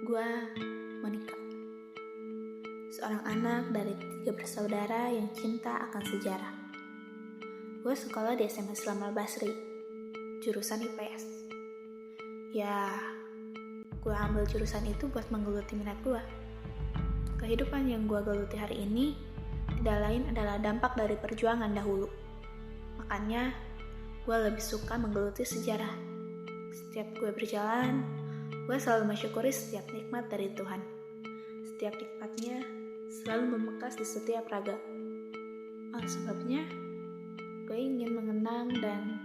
Gua Monica, seorang anak dari 3 bersaudara yang cinta akan sejarah. Gue sekolah di SMA Islam Al-Basri, jurusan IPS. Ya, gue ambil jurusan itu buat menggeluti minat gue. Kehidupan yang gue geluti hari ini tidak lain adalah dampak dari perjuangan dahulu. Makanya, gue lebih suka menggeluti sejarah. Setiap gue berjalan, gue selalu mensyukuri setiap nikmat dari Tuhan. Setiap nikmatnya selalu membekas di setiap raga. Sebabnya, gue ingin mengenang dan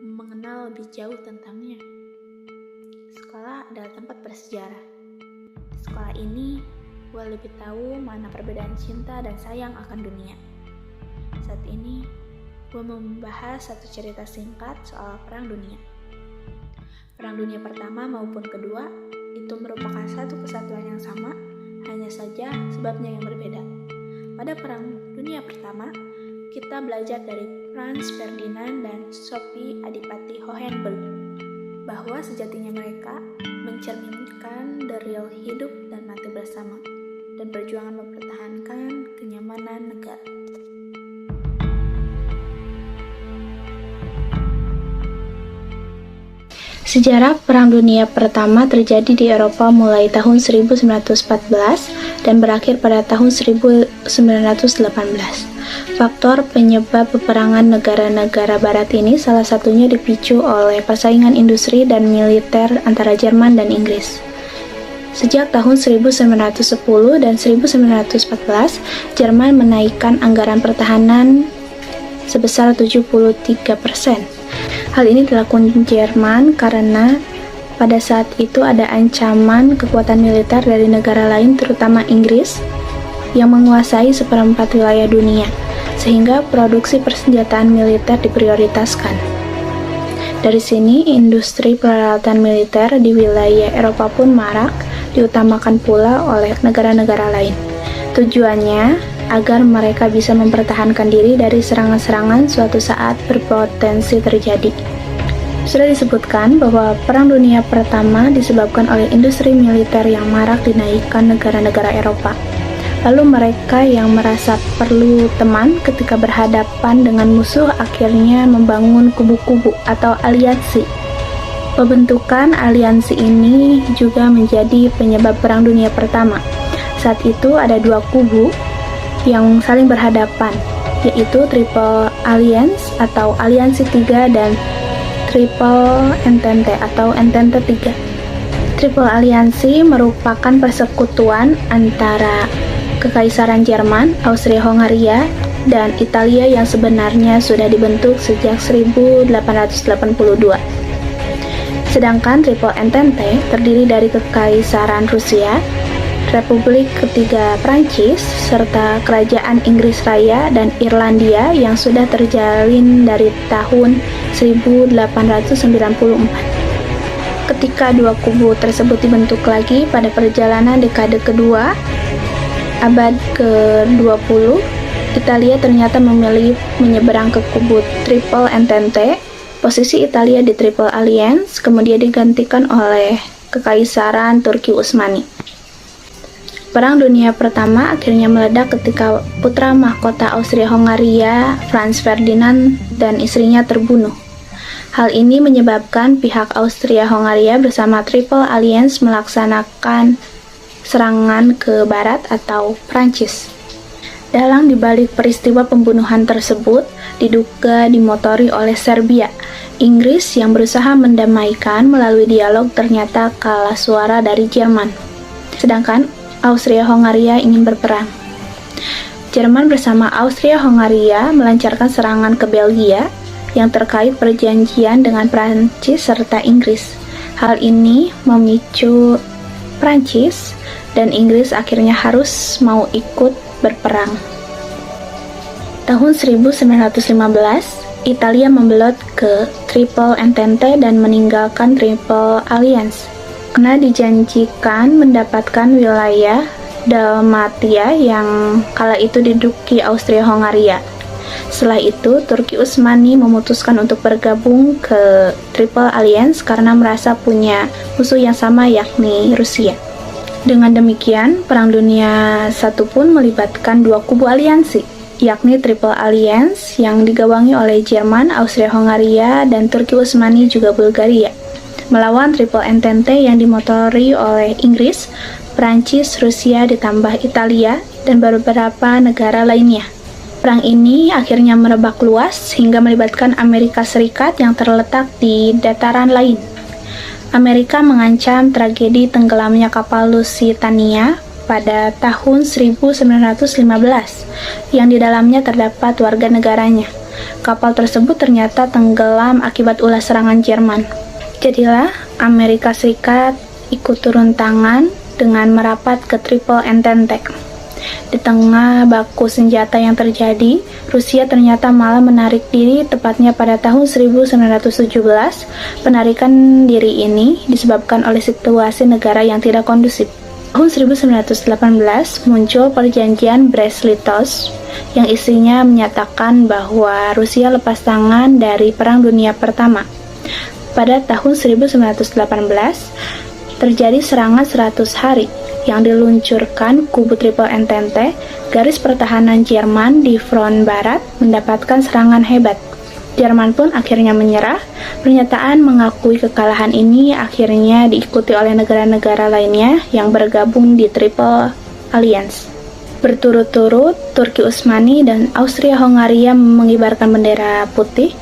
mengenal lebih jauh tentangnya. Sekolah adalah tempat bersejarah. Di sekolah ini, gue lebih tahu mana perbedaan cinta dan sayang akan dunia. Saat ini, gue membahas satu cerita singkat soal Perang Dunia. Perang Dunia Pertama maupun Kedua itu merupakan satu kesatuan yang sama, hanya saja sebabnya yang berbeda. Pada Perang Dunia Pertama, kita belajar dari Franz Ferdinand dan Sophie Adipati Hohenberg bahwa sejatinya mereka mencerminkan the real hidup dan mati bersama dan perjuangan mempertahankan kenyamanan negara. Sejarah Perang Dunia Pertama terjadi di Eropa mulai tahun 1914 dan berakhir pada tahun 1918. Faktor penyebab peperangan negara-negara barat ini salah satunya dipicu oleh persaingan industri dan militer antara Jerman dan Inggris. Sejak tahun 1910 dan 1914, Jerman menaikkan anggaran pertahanan sebesar 73%. Hal ini dilakukan Jerman karena pada saat itu ada ancaman kekuatan militer dari negara lain, terutama Inggris, yang menguasai seperempat wilayah dunia, sehingga produksi persenjataan militer diprioritaskan. Dari sini, industri peralatan militer di wilayah Eropa pun marak, diutamakan pula oleh negara-negara lain. Tujuannya agar mereka bisa mempertahankan diri dari serangan-serangan suatu saat berpotensi terjadi. Sudah disebutkan bahwa Perang Dunia Pertama disebabkan oleh industri militer yang marak dinaikkan negara-negara Eropa. Lalu mereka yang merasa perlu teman ketika berhadapan dengan musuh akhirnya membangun kubu-kubu atau aliansi. Pembentukan aliansi ini juga menjadi penyebab Perang Dunia Pertama. Saat itu ada dua kubu yang saling berhadapan, yaitu Triple Alliance atau Aliansi 3 dan Triple Entente atau Entente 3. Triple Aliansi merupakan persekutuan antara Kekaisaran Jerman, Austria-Hongaria, dan Italia yang sebenarnya sudah dibentuk sejak 1882. Sedangkan Triple Entente terdiri dari Kekaisaran Rusia, Republik Ketiga Prancis, serta Kerajaan Inggris Raya dan Irlandia yang sudah terjalin dari tahun 1894. Ketika dua kubu tersebut dibentuk lagi pada perjalanan dekade kedua, abad ke-20, Italia ternyata memilih menyeberang ke kubu Triple Entente. Posisi Italia di Triple Alliance kemudian digantikan oleh Kekaisaran Turki Utsmani. Perang Dunia Pertama akhirnya meledak ketika putra mahkota Austria-Hongaria, Franz Ferdinand, dan istrinya terbunuh. Hal ini menyebabkan pihak Austria-Hongaria bersama Triple Alliance melaksanakan serangan ke barat atau Prancis. Dalang dibalik peristiwa pembunuhan tersebut diduga dimotori oleh Serbia. Inggris yang berusaha mendamaikan melalui dialog ternyata kalah suara dari Jerman. Sedangkan Austria-Hongaria ingin berperang. Jerman bersama Austria-Hongaria melancarkan serangan ke Belgia yang terkait perjanjian dengan Prancis serta Inggris. Hal ini memicu Prancis dan Inggris akhirnya harus mau ikut berperang. Tahun 1915, Italia membelot ke Triple Entente dan meninggalkan Triple Alliance karena dijanjikan mendapatkan wilayah Dalmatia yang kala itu diduduki Austria-Hongaria. Setelah itu, Turki Utsmani memutuskan untuk bergabung ke Triple Alliance karena merasa punya musuh yang sama, yakni Rusia. Dengan demikian, Perang Dunia I pun melibatkan dua kubu aliansi, yakni Triple Alliance yang digawangi oleh Jerman, Austria-Hongaria, dan Turki Utsmani juga Bulgaria, melawan Triple Entente yang dimotori oleh Inggris, Prancis, Rusia, ditambah Italia, dan beberapa negara lainnya. Perang ini akhirnya merebak luas hingga melibatkan Amerika Serikat yang terletak di dataran lain. Amerika mengancam tragedi tenggelamnya kapal Lusitania pada tahun 1915 yang di dalamnya terdapat warga negaranya. Kapal tersebut ternyata tenggelam akibat ulah serangan Jerman. Jadilah Amerika Serikat ikut turun tangan dengan merapat ke Triple Entente. Di tengah baku senjata yang terjadi, Rusia ternyata malah menarik diri tepatnya pada tahun 1917. Penarikan diri ini disebabkan oleh situasi negara yang tidak kondusif. Tahun 1918 muncul perjanjian Brest-Litovsk yang isinya menyatakan bahwa Rusia lepas tangan dari Perang Dunia Pertama. Pada tahun 1918 terjadi serangan 100 hari yang diluncurkan kubu Triple Entente. Garis pertahanan Jerman di front barat mendapatkan serangan hebat. Jerman pun akhirnya menyerah. Pernyataan mengakui kekalahan ini akhirnya diikuti oleh negara-negara lainnya yang bergabung di Triple Alliance. Berturut-turut, Turki Utsmani dan Austria-Hongaria mengibarkan bendera putih.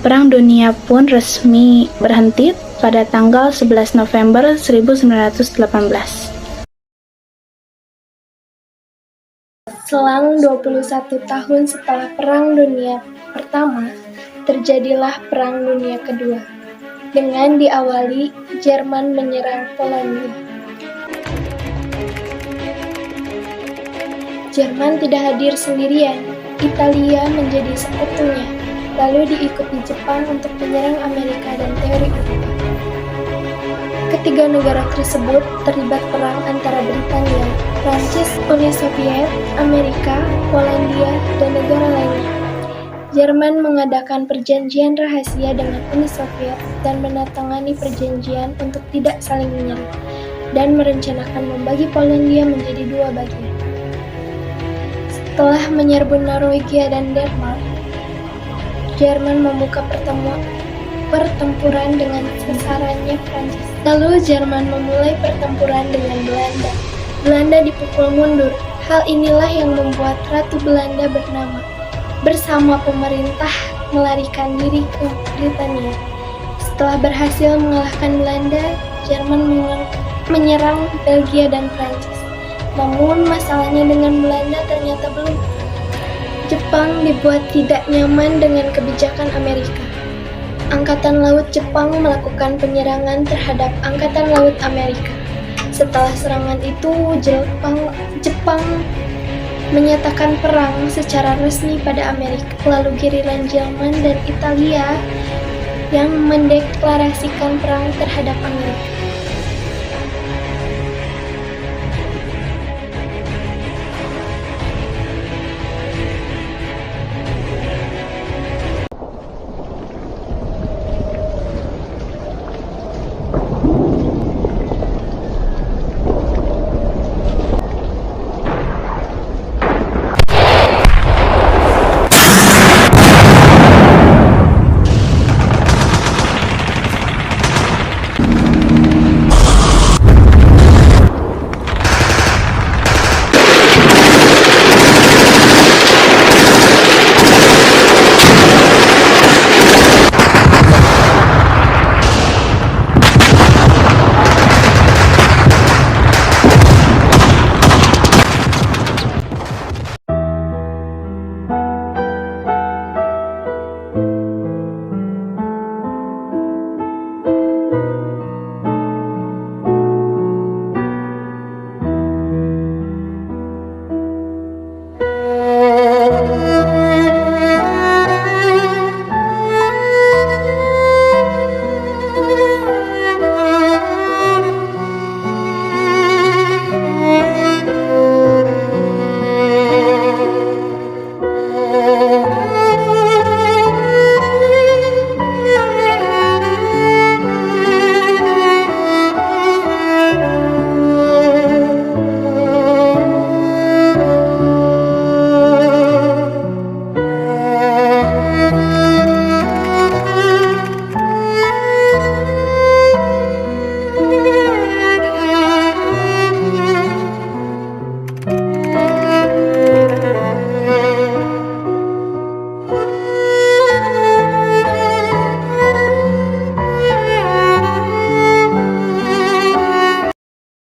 Perang Dunia pun resmi berhenti pada tanggal 11 November 1918. Selang 21 tahun setelah Perang Dunia Pertama, terjadilah Perang Dunia Kedua, dengan diawali Jerman menyerang Polandia. Jerman tidak hadir sendirian, Italia menjadi sekutunya, lalu diikuti Jepang untuk menyerang Amerika dan teori Eropa. Ketiga negara tersebut terlibat perang antara Britania, Prancis, Uni Soviet, Amerika, Polandia, dan negara lainnya. Jerman mengadakan perjanjian rahasia dengan Uni Soviet dan menandatangani perjanjian untuk tidak saling menyerang, dan merencanakan membagi Polandia menjadi dua bagian. Setelah menyerbu Norwegia dan Denmark, Jerman membuka pertempuran dengan sasarannya Prancis. Lalu Jerman memulai pertempuran dengan Belanda. Belanda dipukul mundur. Hal inilah yang membuat Ratu Belanda bersama pemerintah melarikan diri ke Britania. Setelah berhasil mengalahkan Belanda, Jerman menyerang Belgia dan Prancis. Namun masalahnya dengan Belanda ternyata belum. Jepang dibuat tidak nyaman dengan kebijakan Amerika. Angkatan Laut Jepang melakukan penyerangan terhadap Angkatan Laut Amerika. Setelah serangan itu, Jepang menyatakan perang secara resmi pada Amerika. Lalu giliran Jerman dan Italia yang mendeklarasikan perang terhadap Amerika.